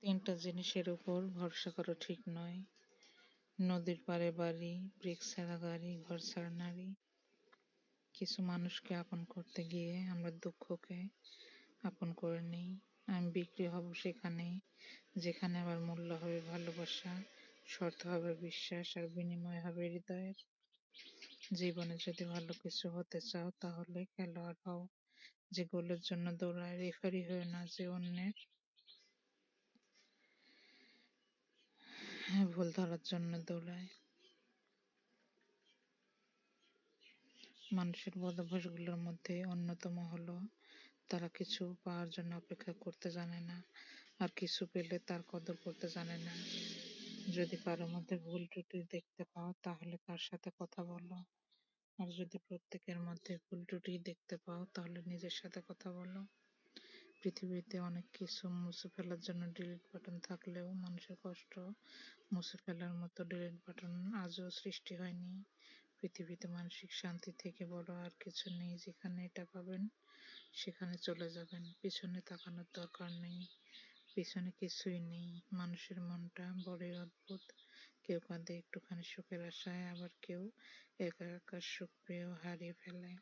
তিনটা জিনিসের উপর ভরসা করা ঠিক নয়। নদীর পাড়ে বাড়ি, ব্রেক ছাড়া গাড়ি, ঘর ছাড়া নারী। কিছু মানুষকে আপন করতে গিয়ে আমরা দুঃখকে আপন করে নিই। আমি বিক্রি হব সেখানে, যেখানে আবার মূল্য হবে ভালোবাসা, শর্ত হবে বিশ্বাস, আর বিনিময় হবে হৃদয়ের। জীবনে যদি ভালো কিছু হতে চাও, তাহলে খেলোয়াড় হও যে গোলের জন্য দৌড়ায়, রেফারি হয়ে না যে অন্যের ভুল ধরার জন্য দৌড়ায়। মানুষের বদভ্যাসগুলোর মধ্যে অন্যতম হলো তারা কিছু পাওয়ার জন্য অপেক্ষা করতে জানে না, আর কিছু পেলে তার কদর করতে জানে না। যদি কারো মধ্যে ভুল ত্রুটি দেখতে পাও, তাহলে তার সাথে কথা বলো। আর যদি প্রত্যেকের মধ্যে ভুল ত্রুটি দেখতে পাও, তাহলে নিজের সাথে কথা বলো। পৃথিবীতে অনেক কিছু মুছে ফেলার জন্য ডিলিট বাটন থাকলেও মানুষের কষ্ট মুছে ফেলার মতো ডিলিট বাটন আজও সৃষ্টি হয়নি। পৃথিবীতে মানসিক শান্তি থেকে বড় আর কিছু নেই। যেখানে এটা পাবেন সেখানে চলে যাবেন, পিছনে তাকানোর দরকার নেই। পিছনে কিছুই নেই। মানুষের মনটা বড়ই অদ্ভুত। কেউ কাঁদে একটুখানি সুখের আশায়, আবার কেউ একা একা সুখ পেয়েও হারিয়ে ফেলে।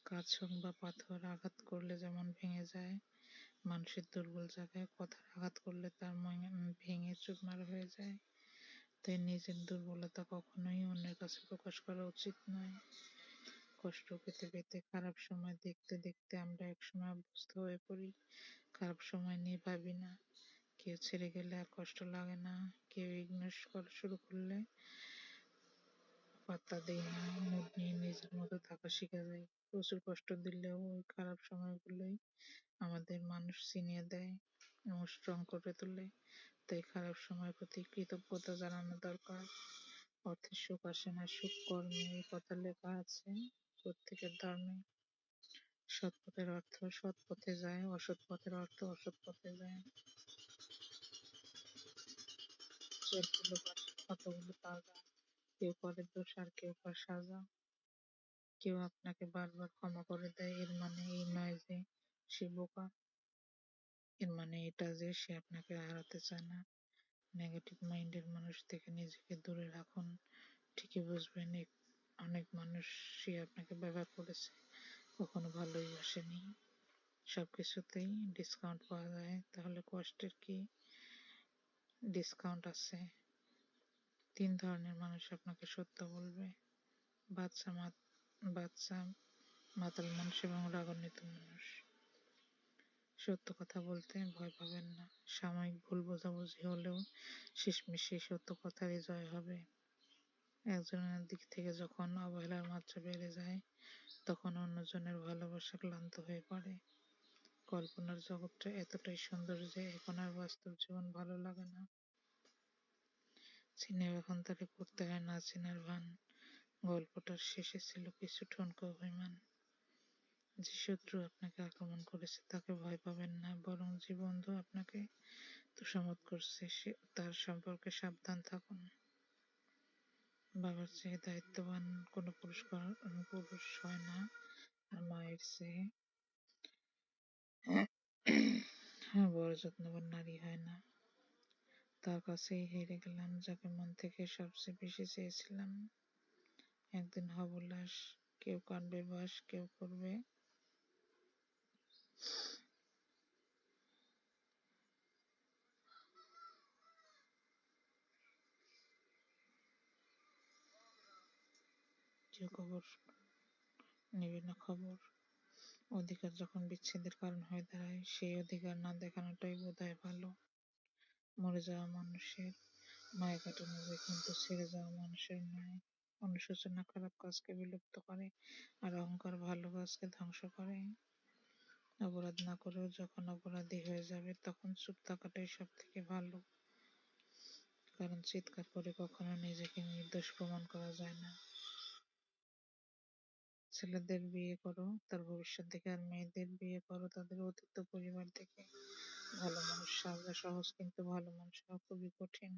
কাজ হোক বা পাথর, আঘাত করলে যেমন ভেঙে যায়, মানুষের দুর্বল জায়গায় কথার আঘাত করলে তার ভেঙে চুরমার হয়ে যায়। তাই নিজের দুর্বলতা কখনোই অন্যের কাছে প্রকাশ করা উচিত নয়। কষ্ট পেতে পেতে, খারাপ সময় দেখতে দেখতে আমরা একসময় অভ্যস্ত হয়ে পড়ি। খারাপ সময় নিয়ে ভাবি না। কেউ ছেড়ে গেলে আর কষ্ট লাগে না। কেউ ইগনোর করা শুরু করলে পাত্তা দেই না। মুড নিয়ে নিজের মতো থাকা শিখে যাই। প্রচুর কষ্ট দিলেও ওই খারাপ সময়গুলোই আমাদের মানুষ চিনিয়ে দেয় এবং স্ট্রং করে তোলে। তাই খারাপ সময়ের প্রতি কৃতজ্ঞতা জানানো দরকার। অর্থে সুখ আসে না, সুখ কর্মে, এই কথা লেখা আছে প্রত্যেকের ধর্মে। সৎ পথের অর্থ সৎ পথে যায়, অসৎ পথের অর্থ অসৎ পথে যায়। চোরগুলো বাসে, কতগুলো তাজা। কেউ করে দোষ আর কেউ পায় সাজা। কেউ আপনাকে বারবার ক্ষমা করে দেয়, এর মানে এই নয় যে সে বোকা। এর মানে এটা যে সে আপনাকে হারাতে চায় না। নেগেটিভ মাইন্ডের মানুষ থেকে নিজেকে দূরে রাখুন। ঠিকই বুঝবেন অনেক মানুষই আপনাকে ব্যবহার করেছে, কখনো ভালোই বাসেনি। সবকিছুতেই ডিসকাউন্ট পাওয়া যায়, তাহলে কষ্টের কি ডিসকাউন্ট আছে? তিন ধরনের মানুষ আপনাকে সত্য বলবে: বাচ্চা বাচ্চা, মাতাল মানুষ এবং রাগান্বিত মানুষ। সত্য কথা বলতে ভয় পাবেন না। সাময়িক ভুল বোঝাবুঝি হলেও শেষমেশ সেই সত্য কথারই জয় হবে। একজনের দিক থেকে যখন অবহেলার মাত্রা বেড়ে যায়, তখন অন্যজনের ভালোবাসা ক্লান্ত হয়ে পড়ে। কল্পনার জগৎটা এতটাই সুন্দর যে এখন আর বাস্তব জীবন ভালো লাগে না। চিনে এখন তাকে করতে হয় না চেনার ভান। গল্পটার শেষে ছিল কিছু ঠুনকো অভিমান। যে শত্রু আপনাকে আক্রমণ করেছে তাকে ভয় পাবেন না, বরং যে বন্ধু আপনাকে তোষামোদ করছে তার সম্পর্কে সাবধান থাকুন। বাবার চেয়ে দায়িত্ববান কোনো পুরুষ হয় না, আর মায়ের চেয়ে বড় যত্নবান নারী হয় না। তার কাছেই হেরে গেলাম যাকে মন থেকে সবচেয়ে বেশি চেয়েছিলাম। একদিন হব লাশ, কেউ কাটবে বাঁশ, কেউ করবে কেউ খবর নেবে না খবর। অধিকার যখন বিচ্ছেদের কারণ হয়ে দাঁড়ায়, সেই অধিকার না দেখানোটাই বোধহয় ভালো। মরে যাওয়া মানুষের মায়া কাটানো যায়, কিন্তু ছেড়ে যাওয়া মানুষের নয়। অনুশোচনা খারাপ কাজকে বিলুপ্ত করে, আর অহংকার ভালো কাজকে ধ্বংস করে। অপরাধ না করেও যখন অপরাধী হয়ে যাবে, তখন চুপ থাকাটাই সব থেকে ভালো। কারণ চিৎকার করে কখনো নিজেকে নির্দোষ প্রমাণ করা যায় না। ছেলেদের বিয়ে করো তার ভবিষ্যৎ দেখে, আর মেয়েদের বিয়ে করো তাদের অতীত পরিবার দেখে। ভালো মানুষ সাজা সহজ, কিন্তু ভালো মানুষ হওয়া খুবই কঠিন।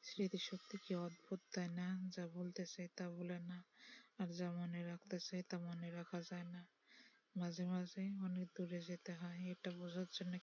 স্মৃতিশক্তি কি অদ্ভুত, তাই না? যা ভুলতে চাই তা ভুলে না, আর যা মনে রাখতে চাই তা মনে রাখা যায় না। মাঝে মাঝে অনেক দূরে যেতে হয় এটা বোঝার জন্য